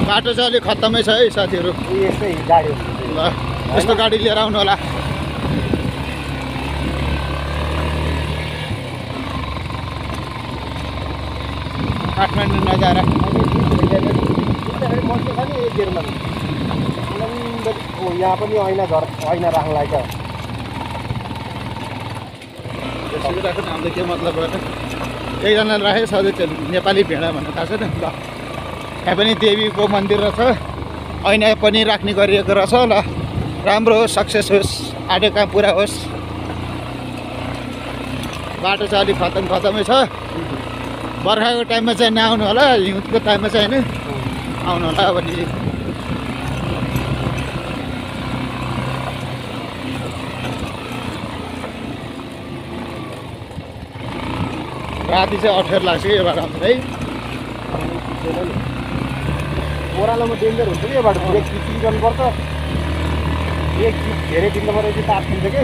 बाटो चाहिँ अलिक खत्तमै छ है साथीहरू। यस्तै गाडी ल यस्तो गाडी लिएर आउनु होला। काठमाडौँ नजारा मर्छ छ नि एक गेरमा यहाँ पनि ऐना राख्नलाई छ। सुविधाको नामले के मतलब गर्छ एकजनाले राखेको सधैँ त्यो नेपाली भेडा भन्ने थाहा छैन। ल यहाँ पनि देवीको मन्दिर रहेछ, ऐना पनि राख्ने गरिएको रहेछ। ल राम्रो होस्, सक्सेस होस्, आँटेको काम पुरा होस्। बाटो चाहिँ अलिक खत्तमै छ। बर्खाको टाइममा चाहिँ नआउनु होला, हिउँदको टाइममा चाहिँ होइन आउनु होला। अब नि राति चाहिँ अप्ठ्यारो लाग्छ कि यो बाटो आउँछ है। ओह्रालोमा डेन्जर हुन्छ कि यो बाटो ब्रेक चिज गर्नुपर्छ। एक चिज धेरै दिनु पऱ्यो तात्तिन्छ कि